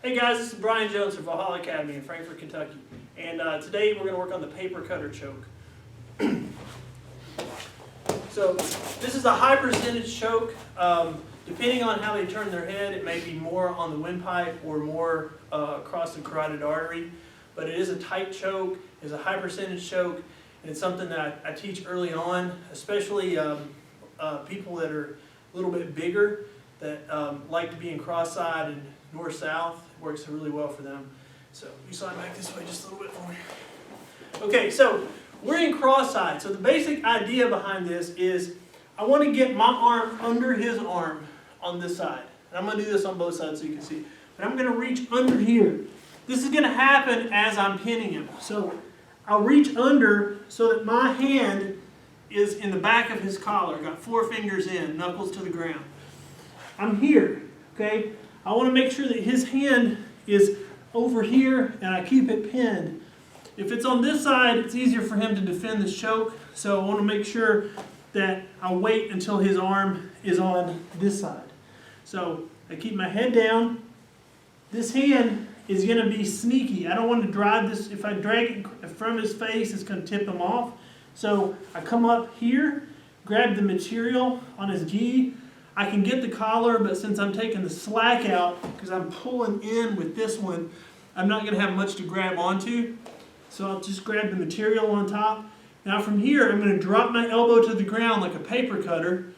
Hey guys, this is Brian Jones from Valhalla Academy in Frankfort, Kentucky. And today we're going to work on the paper cutter choke. So this is a high percentage choke. Depending on how they turn their head, it may be more on the windpipe or more across the carotid artery. But it is a tight choke, it's a high percentage choke, and it's something that I teach early on, especially people that are a little bit bigger, that like to be in cross-side and north-south. Works really well for them. So you slide back this way just a little bit for me. Okay, so we're in cross-side. So the basic idea behind this is I want to get my arm under his arm on this side. And I'm going to do this on both sides so you can see. But I'm going to reach under here. This is going to happen as I'm pinning him. So I'll reach under so that my hand is in the back of his collar. I've got 4 fingers in, knuckles to the ground. I'm here, okay? I want to make sure that his hand is over here and I keep it pinned. If it's on this side, it's easier for him to defend this choke. So I want to make sure that I wait until his arm is on this side. So I keep my head down. This hand is going to be sneaky. I don't want to drive this. If I drag it from his face, it's going to tip him off. So I come up here, grab the material on his gi. I can get the collar, but since I'm taking the slack out, because I'm pulling in with this one, I'm not going to have much to grab onto. So I'll just grab the material on top. Now from here, I'm going to drop my elbow to the ground like a paper cutter.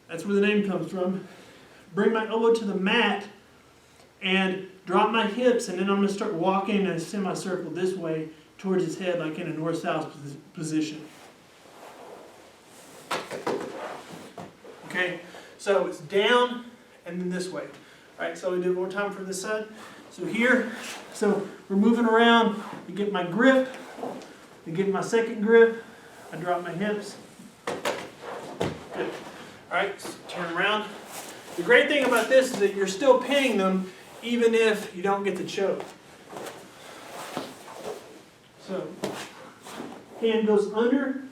That's where the name comes from. Bring my elbow to the mat and drop my hips, and then I'm going to start walking in a semicircle this way towards his head, like in a north-south position. Okay, so it's down and then this way. All right, so we do it one more time from this side. So here, so we're moving around. I get my grip. I get my second grip. I drop my hips. Good. All right, so turn around. The great thing about this is that you're still pinning them even if you don't get the choke. So, hand goes under,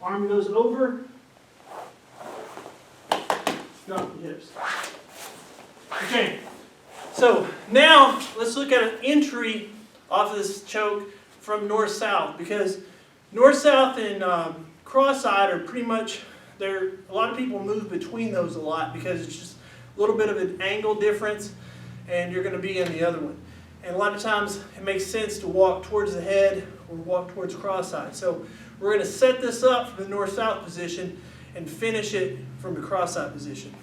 arm goes over, drop the hips. Okay, so now let's look at an entry off of this choke from north-south, because north-south and cross-side are pretty much, a lot of people move between those a lot because it's just a little bit of an angle difference and you're going to be in the other one. And a lot of times it makes sense to walk towards the head or walk towards cross-side. So we're going to set this up from the north-south position and finish it from the cross-side position.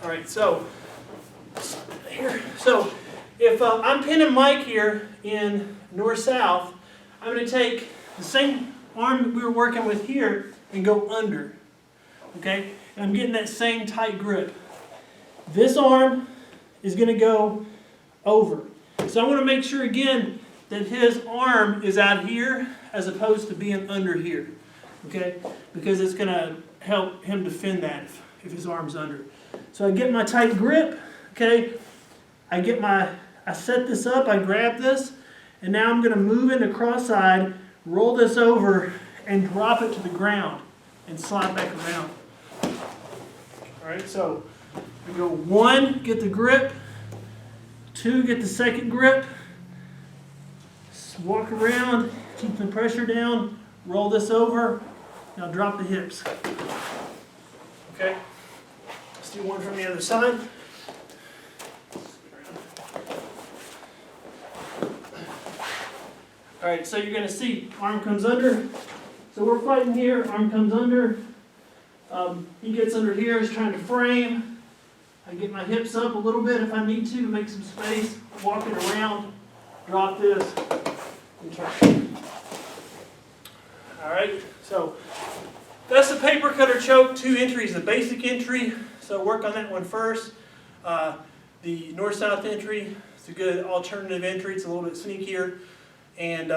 All right, so here, so if I'm pinning Mike here in north-south, I'm going to take the same arm that we were working with here and go under. Okay, and I'm getting that same tight grip. This arm is going to go over. So I want to make sure again that his arm is out here as opposed to being under here. Okay, because it's going to help him defend that if his arm's under. So I get my tight grip. Okay, I set this up, I grab this, and now I'm going to move into cross-side, roll this over, and drop it to the ground, and slide back around. All right, so we go 1, get the grip, 2, get the second grip, walk around, keep the pressure down, roll this over, now drop the hips. Okay, let's do one from the other side. All right, so you're going to see arm comes under. So we're fighting here, arm comes under. He gets under here, he's trying to frame. I get my hips up a little bit if I need to make some space. Walking around, drop this, and turn. All right, so that's the paper cutter choke. 2 entries, the basic entry. So work on that one first. The north-south entry, it's a good alternative entry. It's a little bit sneakier. And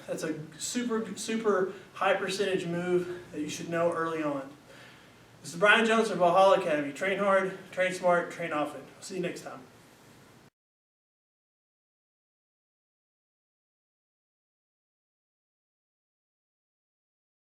that's a super high percentage move that you should know early on. This is Brian Jones from Valhalla Academy. Train hard, train smart, train often. See you next time.